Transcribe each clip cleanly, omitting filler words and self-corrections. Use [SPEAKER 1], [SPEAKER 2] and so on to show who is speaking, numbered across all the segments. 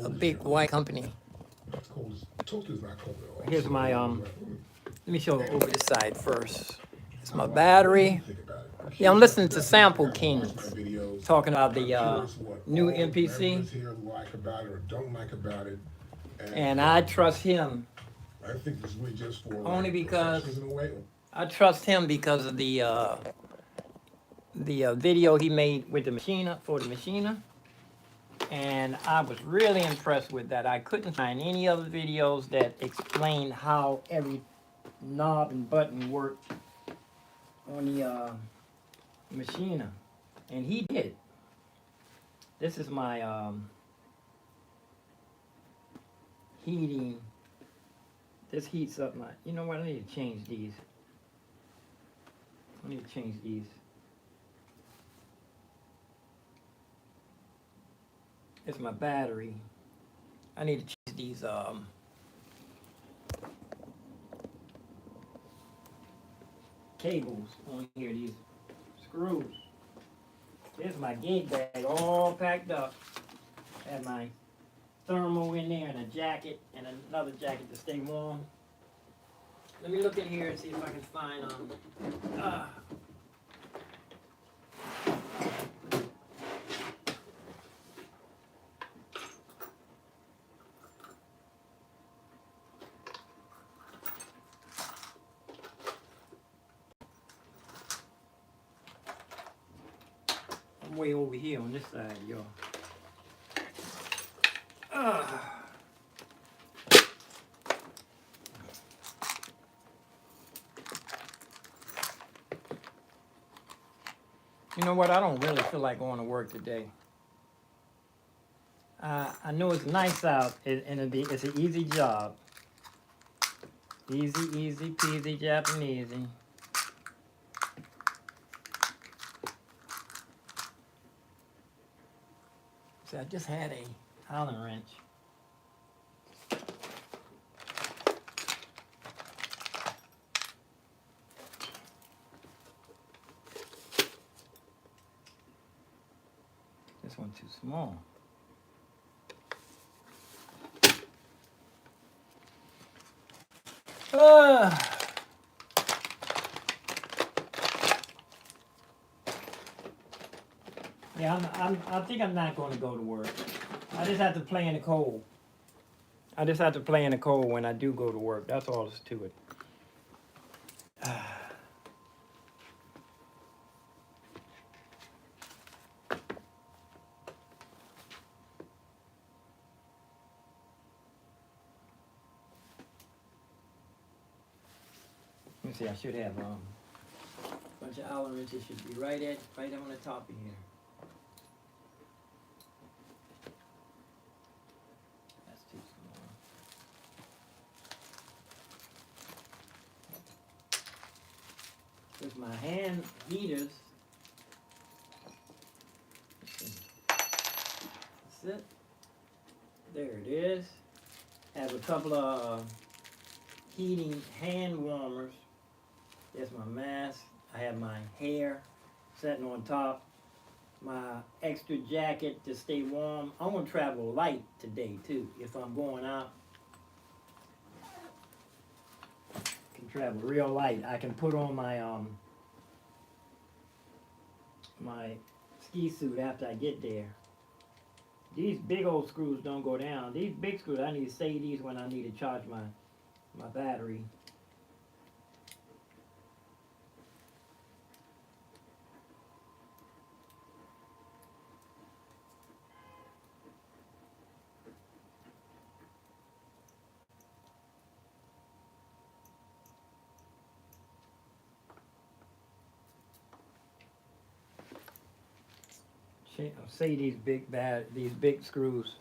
[SPEAKER 1] a big white company. Here's my let me show over this side first. It's my battery. Yeah, I'm listening to Sample Kings talking about the new MPC, and I trust him only because I trust him because of the video he made with the Machina for the Machina, and I was really impressed with that. I couldn't find any other videos that explained how every knob and button worked on the Machina, and he did. This is my heating. This heats up my. You know what? I need to change these. I need to change these. It's my battery. I need to change these cables on here, these screws. There's my gate bag all packed up. Have my thermal in there and a jacket and another jacket to stay warm. Let me look in here and see if I can find I'm way over here on this side, y'all. You know what? I don't really feel like going to work today. I know it's nice out, and it's an easy job. Easy, easy peasy Japanesey. So I just had a Allen wrench. This one's too small. Yeah, I think I'm not going to go to work. I just have to play in the cold. I just have to play in the cold when I do go to work. That's all there's to it. Let me see, I should have a bunch of Allen wrenches should be right on the top of here. That's too small. With my hand heaters. That's it. There it is. Have a couple of heating hand warmers. There's my mask. I have my hair sitting on top. My extra jacket to stay warm. I'm gonna travel light today too. If I'm going out, I can travel real light. I can put on my my ski suit after I get there. These big old screws don't go down. These big screws, I need to save these when I need to charge my battery. Say these big screws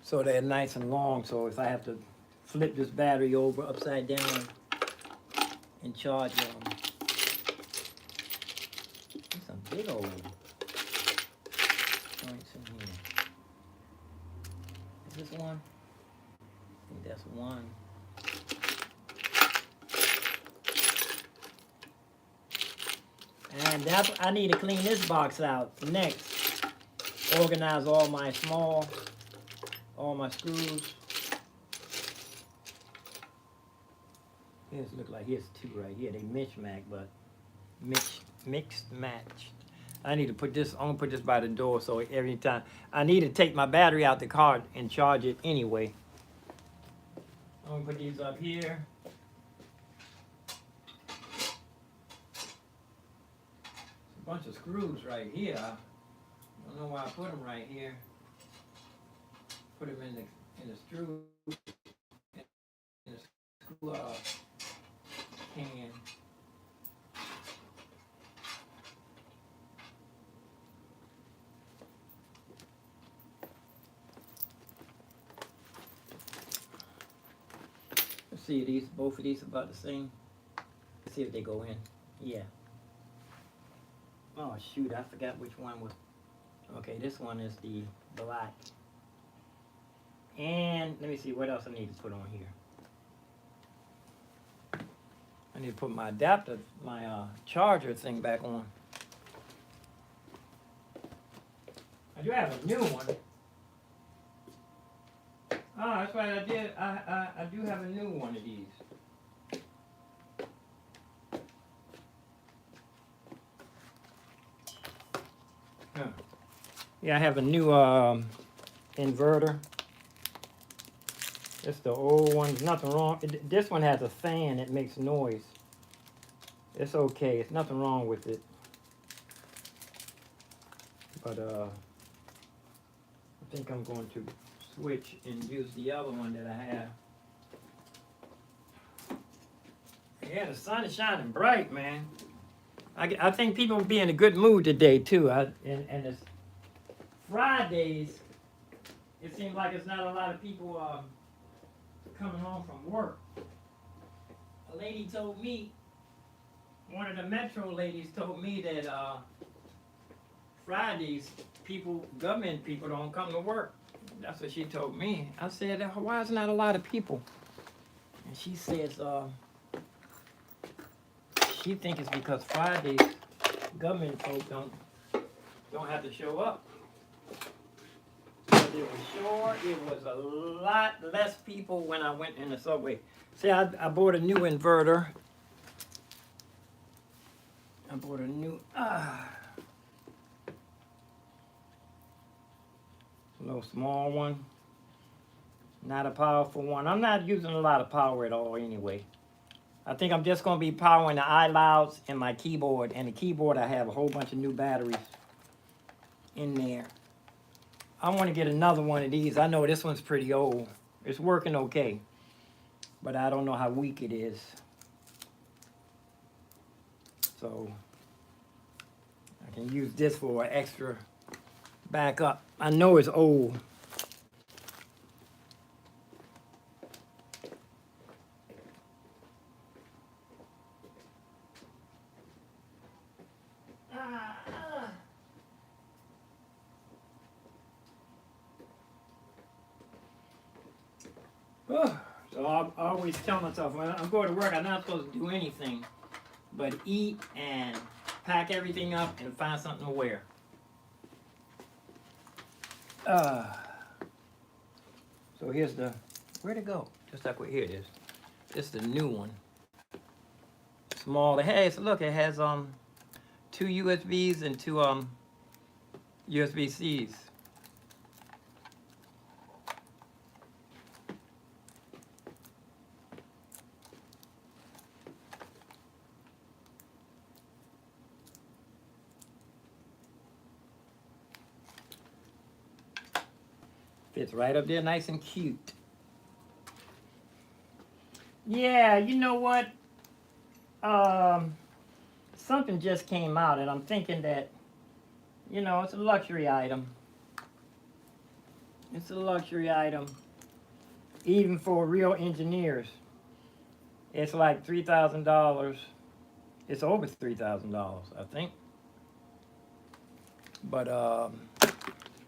[SPEAKER 1] so they're nice and long, so if I have to flip this battery over upside down and charge them. There's some big old joints in here. Is this one? I think that's one. And I need to clean this box out next. Organize all my small all my screws. Here's look like here's two right here. They mismatched, but mixed matched. I need to put this. I'm gonna put this by the door so every time I need to take my battery out the car and charge it anyway. I'm gonna put these up here. There's a bunch of screws right here. I don't know why I put them right here. Put them in the screw can. Let's see, both of these about the same. Let's see if they go in. Yeah. Oh shoot, I forgot which one was. Okay, this one is the black. And let me see what else I need to put on here. I need to put my adapter, my charger thing back on. I do have a new one. Oh, that's right, I did. I do have a new one of these. Huh. Yeah, I have a new inverter. It's the old one. There's nothing wrong. This one has a fan that makes noise. It's okay. It's nothing wrong with it. But I think I'm going to switch and use the other one that I have. Yeah, the sun is shining bright, man. I think people will be in a good mood today too. And it's Fridays. It seems like it's not a lot of people coming home from work. A lady told me, one of the Metro ladies told me that Fridays government people don't come to work. That's what she told me. I said, why is not a lot of people? And she says, she thinks it's because Fridays government folks don't have to show up. It was a lot less people when I went in the subway. See, I bought a new inverter. I bought a new, little small one. Not a powerful one. I'm not using a lot of power at all anyway. I think I'm just going to be powering the iLouds and my keyboard. And the keyboard, I have a whole bunch of new batteries in there. I want to get another one of these. I know this one's pretty old. It's working okay, but I don't know how weak it is. So I can use this for an extra backup. I know it's old. So I always tell myself, when I'm going to work, I'm not supposed to do anything but eat and pack everything up and find something to wear. So here's the, where'd it go? Just like, here it is. This is the new one. Small, it has, look, it has 2 USBs and 2 USB-Cs. Fits right up there, nice and cute. Yeah, you know what? Something just came out, and I'm thinking that, you know, it's a luxury item. It's a luxury item, even for real engineers. It's like $3,000. It's over $3,000, I think. But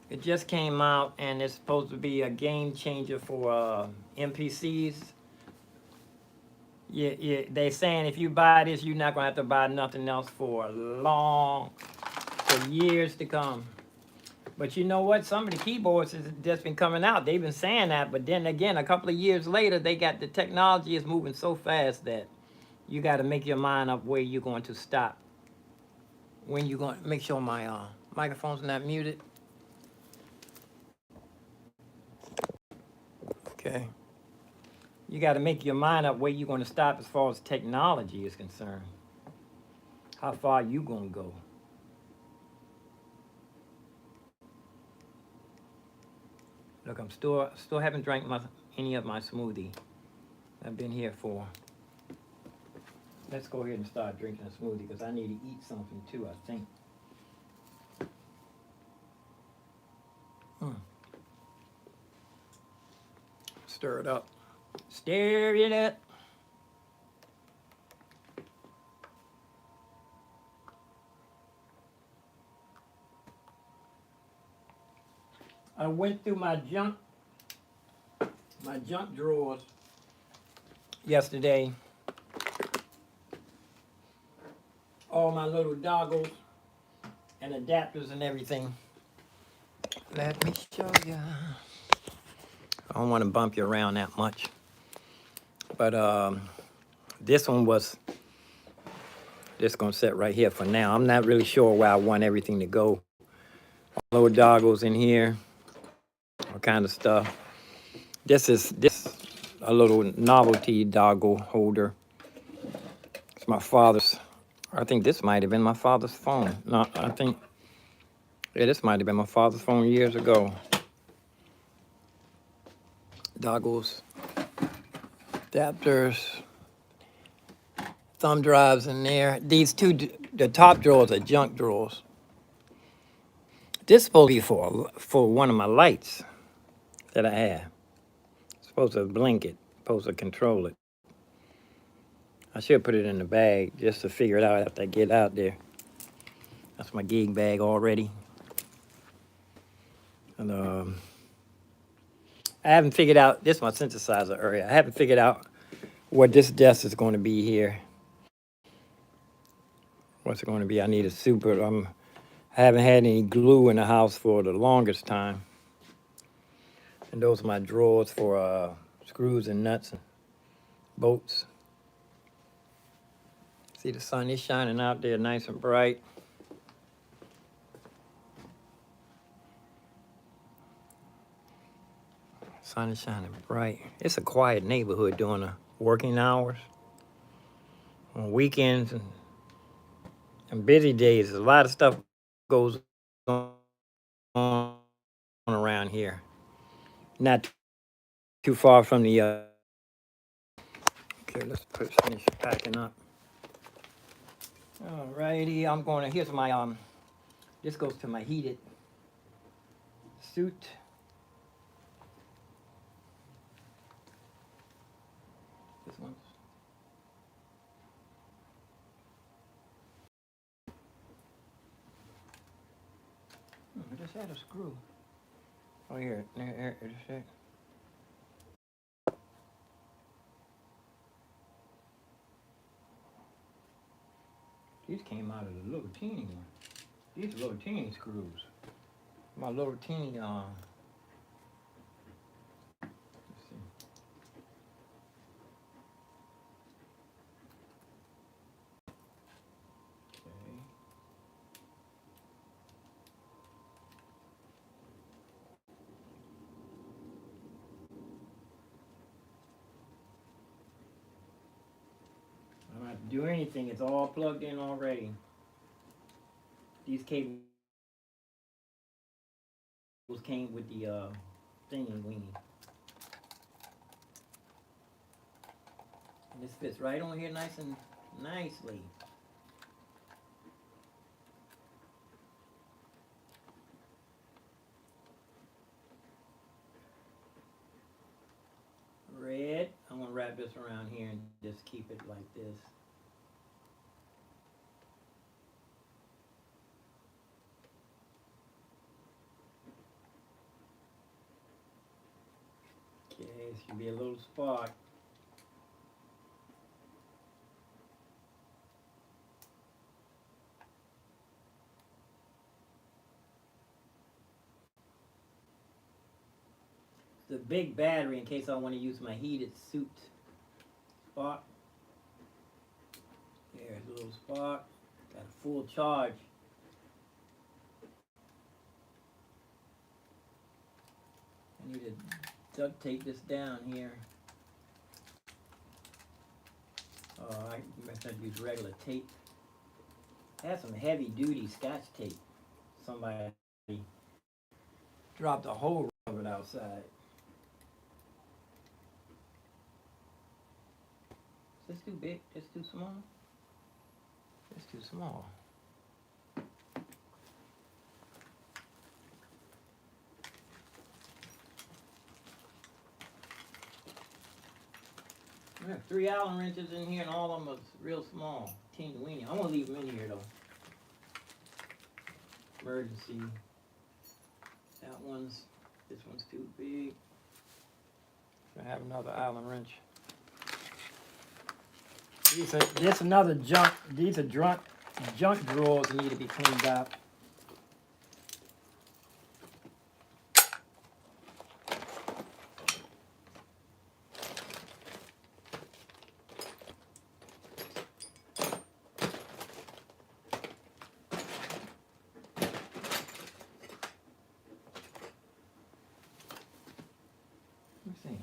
[SPEAKER 1] it just came out, and it's supposed to be a game changer for MPCs. Yeah, they're saying if you buy this, you're not gonna have to buy nothing else for years to come. But you know what? Some of the keyboards has just been coming out. They've been saying that, but then again, a couple of years later, they got the technology is moving so fast that you got to make your mind up where you're going to stop. When you're going to make sure my microphone's not muted. Okay. You got to make your mind up where you're going to stop as far as technology is concerned. How far you going to go? Look, I'm still haven't drank any of my smoothie. I've been here for. Let's go ahead and start drinking a smoothie because I need to eat something too, I think. Stir it up. Stir it up. I went through my junk drawers yesterday. All my little doggles and adapters and everything. Let me show you. I don't want to bump you around that much. But this one was just going to sit right here for now. I'm not really sure where I want everything to go. Little doggles in here. All kind of stuff. This a little novelty doggle holder. It's my father's. I think this might have been my father's phone. No, yeah, this might have been my father's phone years ago. Doggles, adapters, thumb drives in there. These two, the top drawers are junk drawers. This is supposed to be for one of my lights that I have. It's supposed to blink it, supposed to control it. I should put it in the bag just to figure it out after I get out there. That's my gig bag already. And I haven't figured out, this is my synthesizer area. I haven't figured out what this desk is going to be here. What's it going to be? I need a super, I haven't had any glue in the house for the longest time. And those are my drawers for screws and nuts and bolts. See the sun is shining out there nice and bright. Sun is shining bright. It's a quiet neighborhood during the working hours. On weekends and busy days, a lot of stuff goes on around here. Not too far from the okay, let's finish packing up. Alrighty, I'm going to, here's my, this goes to my heated suit. This one's. I just had a screw. Oh, here, just a sec. These came out of the little teeny one. These are little teeny screws. My little teeny, let's see. Okay. I don't have to do anything. It's all plugged in already. These cables came with the thingy weenie. And this fits right on here nice and nicely. Red. I'm gonna wrap this around here and just keep it like this. Okay, it should be a little spark. the big battery in case I want to use my heated suit. Spark. There's a little spark. Got a full charge. I need to duct tape this down here. Oh, I must have to use regular tape. I have some heavy duty Scotch tape. Somebody dropped a whole of it outside. Is this too big? This too small? It's too small. I have 3 Allen wrenches in here and all of them are real small. Teeny weeny. I'm gonna leave them in here though. Emergency. This one's too big. I have another Allen wrench. This another junk. These are junk drawers that need to be cleaned out. Let's see.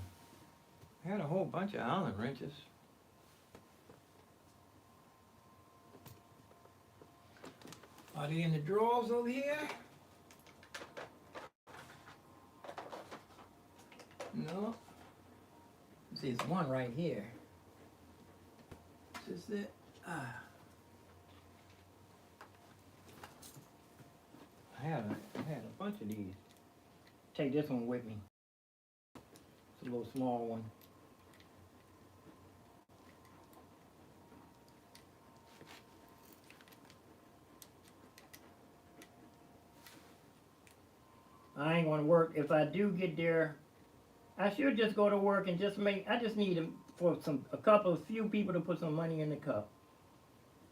[SPEAKER 1] I had a whole bunch of Allen wrenches. Are they in the drawers over here? No. See, there's one right here. Is this it? I had a bunch of these. Take this one with me. It's a little small one. I ain't gonna work. If I do get there, I should just go to work and I just need a few people to put some money in the cup.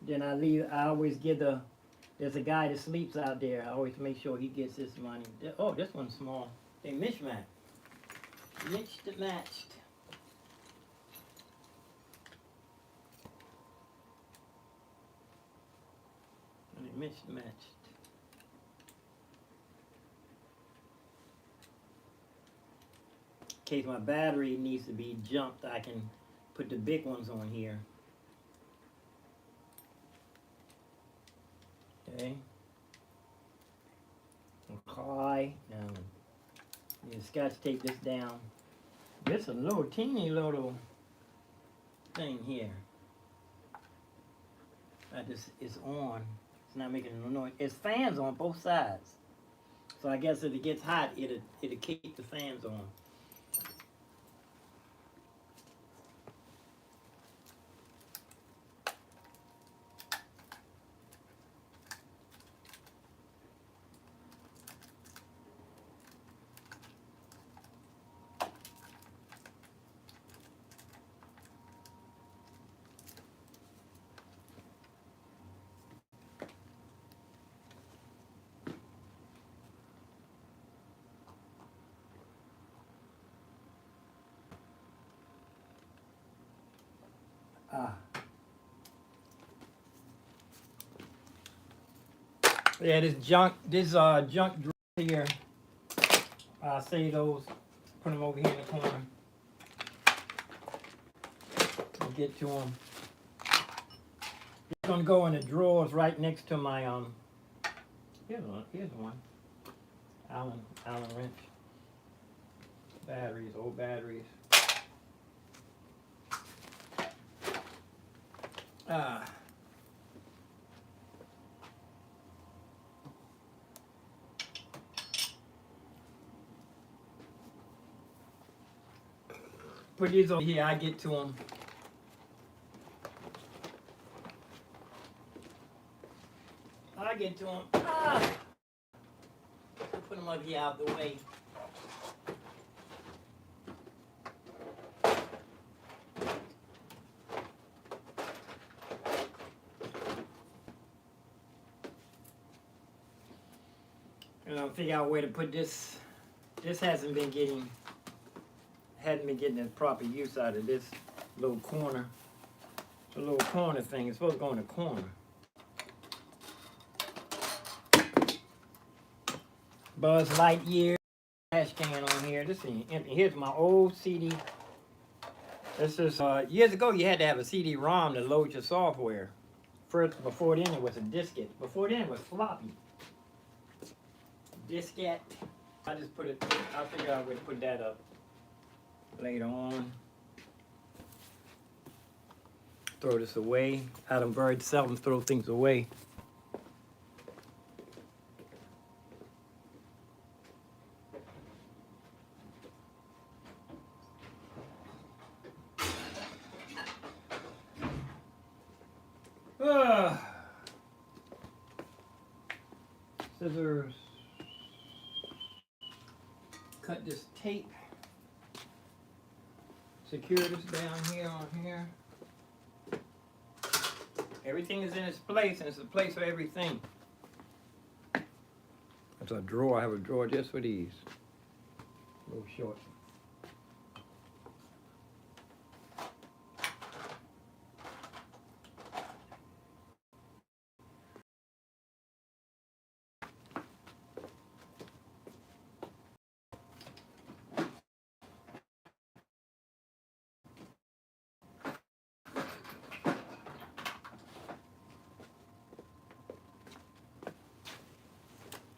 [SPEAKER 1] Then I leave. I always give there's a guy that sleeps out there. I always make sure he gets his money. Oh, this one's small. They mixed matched. Matched. In case my battery needs to be jumped, I can put the big ones on here. Okay. Okay. Now, you Scotch tape this down. This is a little teeny little thing here. It's on. It's not making no noise. It's fans on both sides. So I guess if it gets hot, it'll keep the fans on. Yeah, this junk drawer here. I save those, put them over here in the corner. I'll get to them. It's gonna go in the drawers right next to my Here's one. Allen wrench. Batteries, old batteries. Put these over here, I get to them. Put them up here out the way. And I'll figure out where to put this. This hasn't been getting hadn't been getting the proper use out of this little corner. It's a little corner thing. It's supposed to go in the corner. Buzz Lightyear trash can on here. This thing empty. Here's my old CD. This is years ago. You had to have a CD-ROM to load your software. First, before then it was a diskette. Before then it was floppy. Diskette. I just put it. I'll figure out where to put that up later on. Throw this away. I don't very seldom throw things away. Scissors. Cut this tape. Secure this down here on here. Everything is in its place, and it's a place for everything. That's a drawer. I have a drawer just for these. A little short.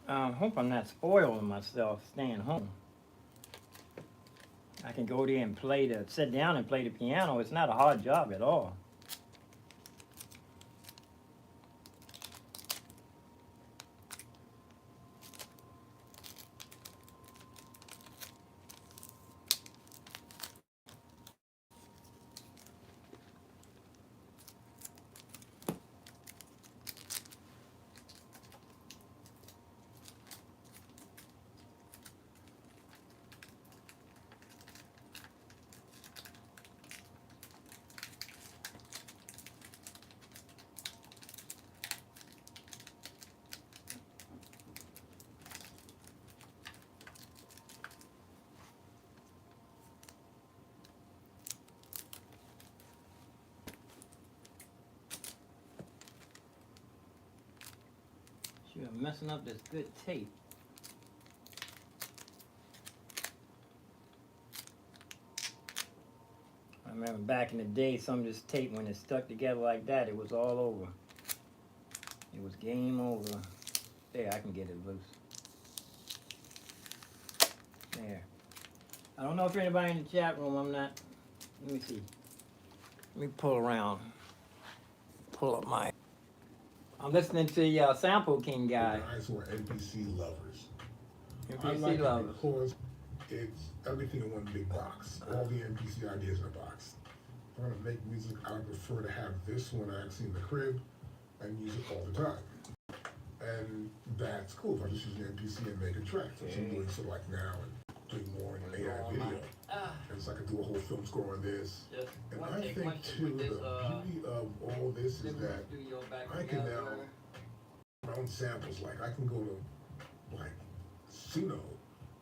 [SPEAKER 1] I hope I'm not spoiling myself staying home. I can go there and sit down and play the piano. It's not a hard job at all. I'm messing up this good tape. I remember back in the day, some of this tape, when it stuck together like that, it was all over. It was game over. There, I can get it loose. There. I don't know if anybody in the chat room, I'm not. Let me see. Let me pull around. Pull up my. I'm listening to the Sample King guy.
[SPEAKER 2] Guys who are NPC lovers.
[SPEAKER 1] NPC
[SPEAKER 2] I like
[SPEAKER 1] lovers.
[SPEAKER 2] it because it's everything in one big box. All the NPC ideas in a box. If I'm gonna make music, I would prefer to have this one actually in the crib and use it all the time. And that's cool if I just use an NPC and make a track, which I'm doing sort of like now and doing more in AI video. And so I can do a whole film score on this. And I think too, the beauty of all this is that I can now my own samples. Like I can go to like Suno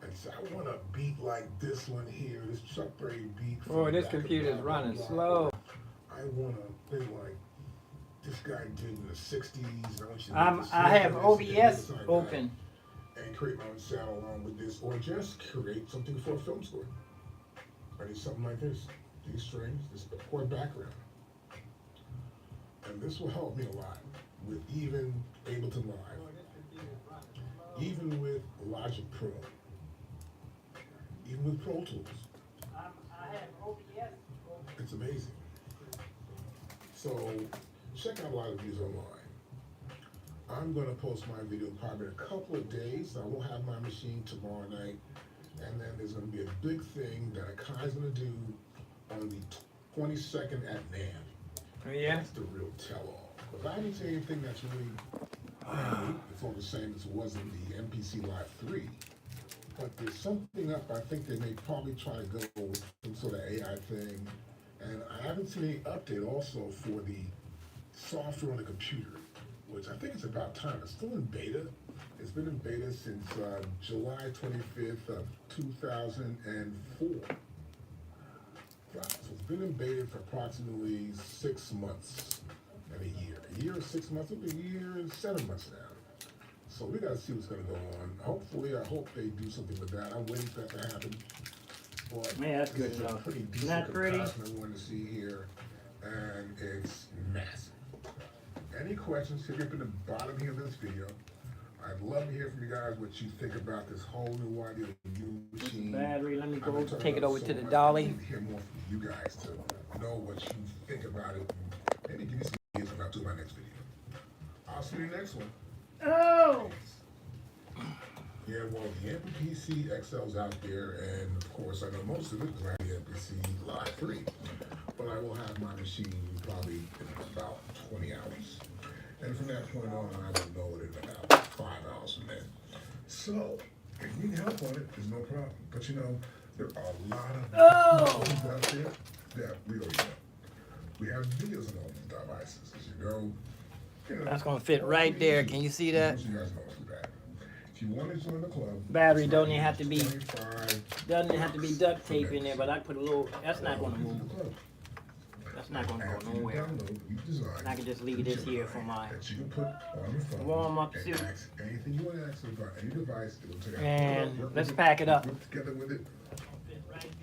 [SPEAKER 2] and say I want a beat like this one here, this Chuck Berry beat.
[SPEAKER 1] Oh, this computer's running slow.
[SPEAKER 2] I want a thing like this guy did in the '60s. And I want you to
[SPEAKER 1] I have OBS open.
[SPEAKER 2] And create my own sound along with this, or just create something for a film score. I need something like this. These strings, this chord background. And this will help me a lot with even Ableton Live, even with Logic Pro, even with Pro Tools.
[SPEAKER 1] I have OBS.
[SPEAKER 2] It's amazing. So check out a lot of these online. I'm going to post my video probably in a couple of days. I will have my machine tomorrow night. And then there's going to be a big thing that Akai's going to do on the 22nd at NAMM.
[SPEAKER 1] Oh, yeah?
[SPEAKER 2] That's the real tell-all. But I didn't say anything that's really it's all the same as it was in the MPC Live 3. But there's something up. I think they may probably try to go with some sort of AI thing. And I haven't seen any update also for the software on the computer, which I think it's about time. It's still in beta. It's been in beta since July 25th of 2004. Right, so it's been in beta for approximately 6 months and a year. A year and 6 months, it'll be a year and 7 months now. So we gotta see what's gonna go on. Hopefully, I hope they do something with that. I'm waiting for that to happen. But
[SPEAKER 1] Man, that's good
[SPEAKER 2] this is a
[SPEAKER 1] enough.
[SPEAKER 2] pretty
[SPEAKER 1] Isn't
[SPEAKER 2] decent
[SPEAKER 1] that pretty?
[SPEAKER 2] comparison I wanted to see here, and it's massive. Any questions, hit me up in the bottom here of this video. I'd love to hear from you guys what you think about this whole new idea of the new machine.
[SPEAKER 1] Battery, let me
[SPEAKER 2] I've
[SPEAKER 1] go
[SPEAKER 2] been talking
[SPEAKER 1] take it
[SPEAKER 2] about
[SPEAKER 1] over
[SPEAKER 2] so
[SPEAKER 1] to the
[SPEAKER 2] much.
[SPEAKER 1] dolly.
[SPEAKER 2] I need to hear more from you guys to know what you think about it. And maybe give me some ideas about doing my next video. I'll see you in the next one.
[SPEAKER 1] Oh!
[SPEAKER 2] Yeah, well, the MPC XL's out there, and of course, I know most of it because I have the MPC Live 3. But I will have my machine probably in about 20 hours. And from that point on, I will know it in about 5 hours from then. So, if you need help on it, there's no problem. But you know, there are a lot of things out there that we already know. We have videos on all these devices, as you know.
[SPEAKER 1] That's gonna fit right there. Can you see that?
[SPEAKER 2] Most of you guys know it's that. If you want to join the club,
[SPEAKER 1] Battery
[SPEAKER 2] it's
[SPEAKER 1] don't
[SPEAKER 2] right
[SPEAKER 1] even
[SPEAKER 2] here.
[SPEAKER 1] have to be
[SPEAKER 2] 25
[SPEAKER 1] doesn't have to be duct tape in there, but I put a little. That's not gonna move.
[SPEAKER 2] club.
[SPEAKER 1] That's not gonna
[SPEAKER 2] After
[SPEAKER 1] go
[SPEAKER 2] you
[SPEAKER 1] nowhere.
[SPEAKER 2] download each design,
[SPEAKER 1] And I can just leave this here for my
[SPEAKER 2] that you can put on your phone
[SPEAKER 1] warm-up
[SPEAKER 2] and
[SPEAKER 1] suit.
[SPEAKER 2] ask anything you want to ask about any device. It will tell you how to
[SPEAKER 1] And
[SPEAKER 2] work with
[SPEAKER 1] let's
[SPEAKER 2] it,
[SPEAKER 1] pack it up.
[SPEAKER 2] work together with it.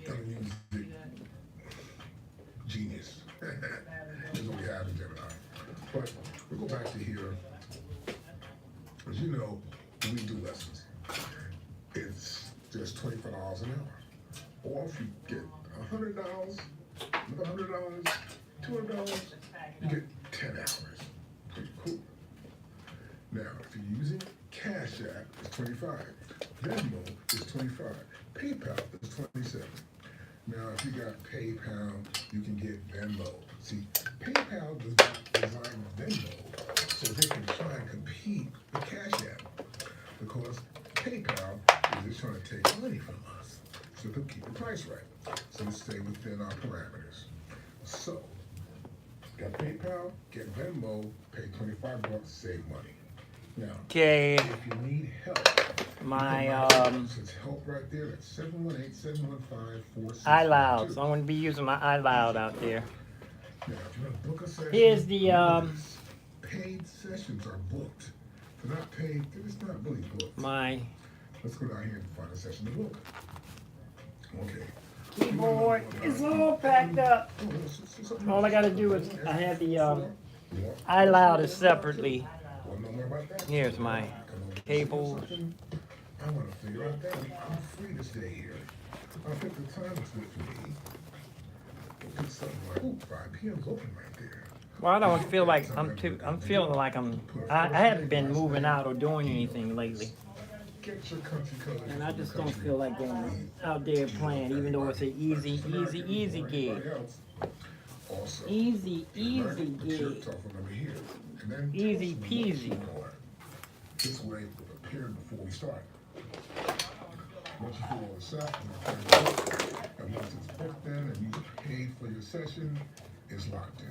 [SPEAKER 2] And use it. Genius. That's what we have in Gemini. But we'll go back to here. As you know, we do lessons. It's just $25 an hour. Or if you get $100, another $100, $200, you get 10 hours. Pretty cool. Now, if you're using Cash App, it's 25. Venmo is 25. PayPal is 27. Now, if you got PayPal, you can get Venmo. See, PayPal does not design Venmo so they can try and compete with Cash App, because PayPal is just trying to take money from us so they'll keep the price right. So let's stay within our parameters. So, got PayPal, get Venmo, pay $25, save money. Now,
[SPEAKER 1] Okay.
[SPEAKER 2] if you need help,
[SPEAKER 1] My
[SPEAKER 2] says help right there. That's 718-715-4652.
[SPEAKER 1] iLoud. So I'm gonna be using my iLoud out there.
[SPEAKER 2] Now, if you want to book a session,
[SPEAKER 1] Here's the
[SPEAKER 2] paid sessions are booked. If they're not paid, they're just not really booked.
[SPEAKER 1] my
[SPEAKER 2] Let's go down here and find a session to book. Okay.
[SPEAKER 1] keyboard is all packed up. All I gotta do is I have the iLoud is separately. Here's my cables.
[SPEAKER 2] I want to figure out that. I'm free this day here. I think the time is good for me. We'll get something like, ooh, 5 p.m. is open right there.
[SPEAKER 1] Well, I don't feel like I'm feeling like I haven't been moving out or doing anything lately.
[SPEAKER 2] Get your country colors.
[SPEAKER 1] And I just don't feel like going out there playing, even though it's an easy gig. Easy gig. Easy peasy.
[SPEAKER 2] This way, we're prepared before we start. Once you feel all set, and once it's booked in and you paid for your session, it's locked in.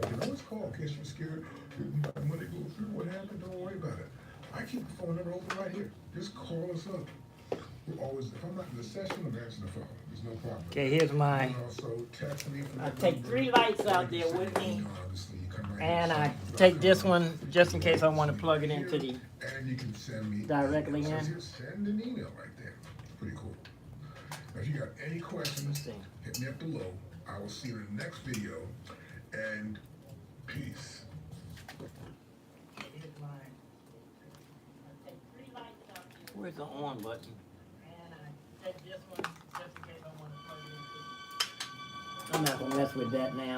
[SPEAKER 2] You know what's called, in case you're scared, my money go through, what happened, don't worry about it. I keep the phone number open right here. Just call us up. We're always, if I'm not in the session, I'm answering the phone. There's no problem.
[SPEAKER 1] Okay, here's my.
[SPEAKER 2] You can also text me from
[SPEAKER 1] I
[SPEAKER 2] that
[SPEAKER 1] take
[SPEAKER 2] number.
[SPEAKER 1] 3 lights out there with me,
[SPEAKER 2] Obviously, you come right
[SPEAKER 1] and
[SPEAKER 2] here,
[SPEAKER 1] I
[SPEAKER 2] something's
[SPEAKER 1] take
[SPEAKER 2] up,
[SPEAKER 1] this
[SPEAKER 2] come
[SPEAKER 1] one just in case I want to plug it into the.
[SPEAKER 2] and you can send me
[SPEAKER 1] Directly
[SPEAKER 2] email. It says
[SPEAKER 1] in.
[SPEAKER 2] here, send an email right there. Pretty cool. Now, if you got any questions, hit me up below. I will see you in the next video, and peace.
[SPEAKER 1] Where's the on button? And I take this one just in case I want to plug it into. I'm not gonna mess with that now.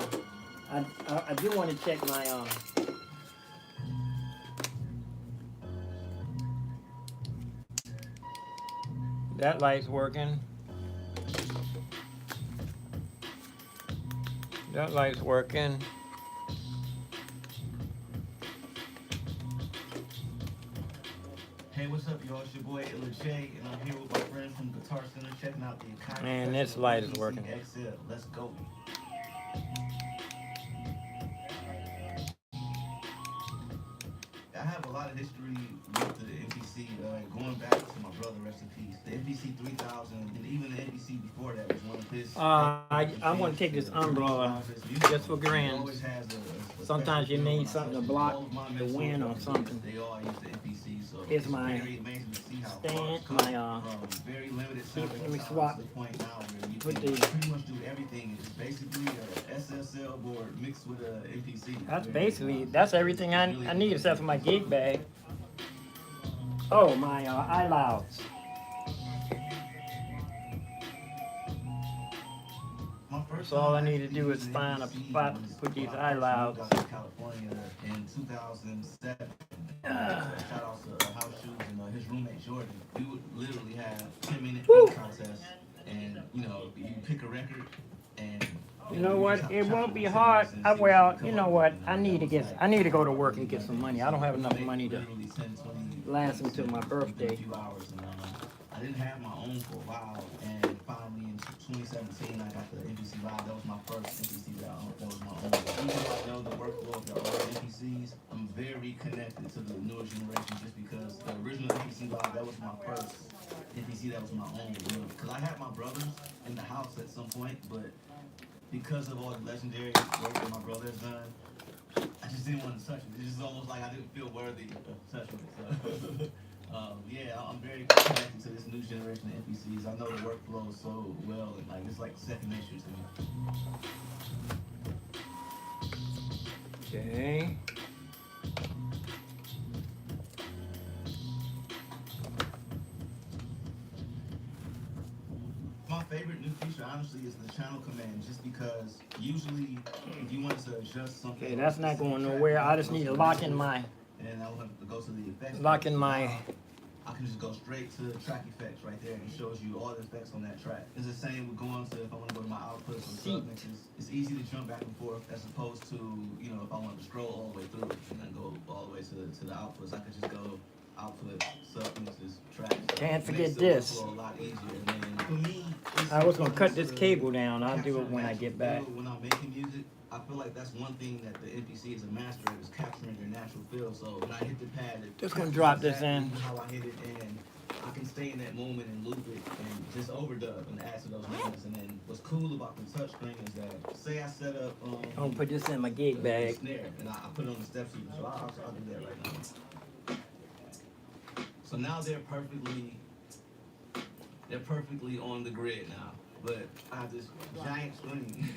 [SPEAKER 1] I do want to check my that light's working. That light's working.
[SPEAKER 3] Hey, what's up, y'all? It's your boy Illa J, and I'm here with my friend from Guitar Center checking out the entire
[SPEAKER 1] Man,
[SPEAKER 3] session
[SPEAKER 1] this
[SPEAKER 3] of
[SPEAKER 1] light is
[SPEAKER 3] PC
[SPEAKER 1] working.
[SPEAKER 3] XL. Let's go. I have a lot of history with the MPC, going back to my brother, rest in peace. The MPC 3000, and even the MPC before that was one of this.
[SPEAKER 1] I want to take this umbrella just for grins. Sometimes you need something to block the wind or something.
[SPEAKER 3] They all use the NPC, so
[SPEAKER 1] Here's my
[SPEAKER 3] very amazing to see how
[SPEAKER 1] stand,
[SPEAKER 3] my very limited
[SPEAKER 1] let me swap.
[SPEAKER 3] to the point now where you
[SPEAKER 1] Put
[SPEAKER 3] can
[SPEAKER 1] the-
[SPEAKER 3] pretty much do everything. It's basically a SSL board mixed with a NPC.
[SPEAKER 1] That's everything I need except for my gig bag. Oh, my iLouds. So all I need to do is find a spot to put these iLouds.
[SPEAKER 3] California in 2007. Shout out to House Shoes and his roommate Jordan. We would literally have 10-minute beat contests, and you pick a record, and
[SPEAKER 1] You know what? It won't be hard. You know what? I need to go to work and get some money. I don't have enough money to last until my birthday.
[SPEAKER 3] I didn't have my own for a while, and finally in 2017 I got the NPC Live. That was my first NPC that was my own. Even though I know the workflow of the old NPCs, I'm very connected to the newer generation just because the original NPC Live, that was my first NPC that was my own. Because I had my brothers in the house at some point, but because of all the legendary work that my brother has done, I just didn't want to touch it. It's just almost like I didn't feel worthy of touching it. So. Yeah, I'm very connected to this new generation of NPCs. I know the workflow so well, and it's like second nature to me.
[SPEAKER 1] Okay.
[SPEAKER 3] My favorite new feature, honestly, is the channel command, just because usually if you want to adjust something,
[SPEAKER 1] Okay, that's not going nowhere. I just need to lock in my.
[SPEAKER 3] And I want to go to the effects.
[SPEAKER 1] Lock in my.
[SPEAKER 3] I can just go straight to track effects right there, and it shows you all the effects on that track. It's the same with going to, if I want to go to my outputs or submixes, it's easy to jump back and forth as opposed to, if I want to scroll all the way through and then go all the way to the outputs, I could just go output, submixes, tracks.
[SPEAKER 1] Can't forget this.
[SPEAKER 3] A lot easier. And then for me,
[SPEAKER 1] I was gonna cut this cable down. I'll do it when I get back.
[SPEAKER 3] When I'm making music, I feel like that's one thing that the NPC is a master of, is capturing your natural feel. So when I hit the pad,
[SPEAKER 1] Just gonna drop this in.
[SPEAKER 3] how I hit it, and I can stay in that moment and loop it and just overdub and add to those moments. And then what's cool about the touchscreen is that, say I set up
[SPEAKER 1] I'm gonna put this in my gig bag.
[SPEAKER 3] snare, and I put it on the steps even. So I'll do that right now. So now they're perfectly on the grid now. But I have this giant screen,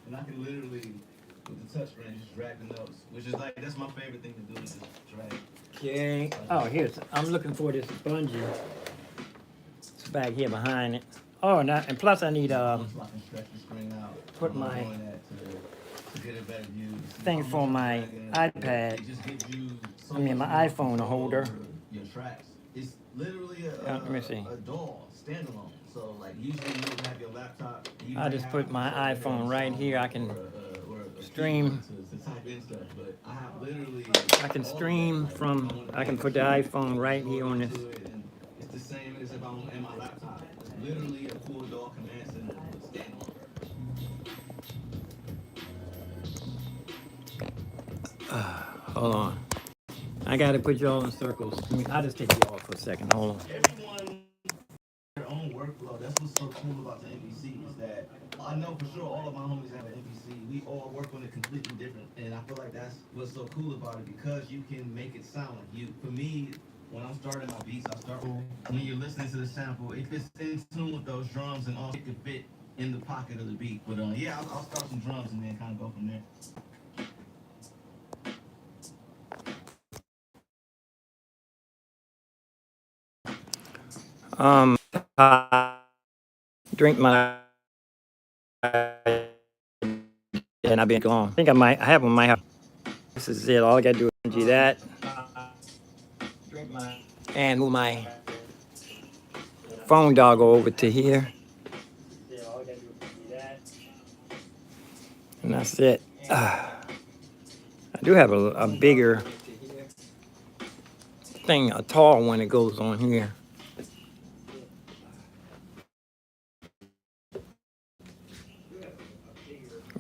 [SPEAKER 3] and I can literally, with the touchscreen, just drag the notes, which is that's my favorite thing to do, is just drag.
[SPEAKER 1] Okay. Oh, I'm looking for this bungee. It's back here behind it. Oh, and plus I need
[SPEAKER 3] So I can stretch the screen out.
[SPEAKER 1] put
[SPEAKER 3] I'm
[SPEAKER 1] my
[SPEAKER 3] doing that to get a better view.
[SPEAKER 1] thing for my iPad.
[SPEAKER 3] It just gives you so
[SPEAKER 1] I mean my
[SPEAKER 3] much
[SPEAKER 1] iPhone holder.
[SPEAKER 3] over your tracks. It's literally
[SPEAKER 1] Let me see.
[SPEAKER 3] a DAW standalone. So usually you would have your laptop.
[SPEAKER 1] I just put my iPhone right here. I can stream.
[SPEAKER 3] To type in stuff, but I have literally.
[SPEAKER 1] I can stream from. I can put the iPhone right here on this.
[SPEAKER 3] It's the same as if I'm in my laptop. It's literally a full DAW command center standalone.
[SPEAKER 1] Hold on. I gotta put y'all in circles. I'll just take you off for a second. Hold on.
[SPEAKER 3] Everyone their own workflow. That's what's so cool about the NPC, is that I know for sure all of my homies have an NPC. We all work on it completely different, and I feel like that's what's so cool about it, because you can make it sound like you. For me, when I'm starting my beats, I start when you're listening to the sample, if it's in tune with those drums and all, it can fit in the pocket of the beat. But yeah, I'll start some drums and then kind of go from there.
[SPEAKER 1] I drink my and I've been gone. I think I have one in my house. This is it. All I gotta do is do that. And move my phone doggo over to here. And that's it. I do have a bigger thing, a tall one that goes on here.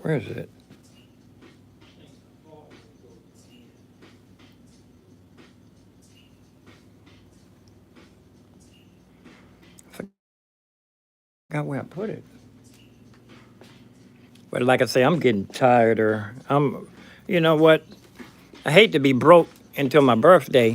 [SPEAKER 1] Where is it? Got where I put it. But like I say, I'm getting tired, or you know what? I hate to be broke until my birthday.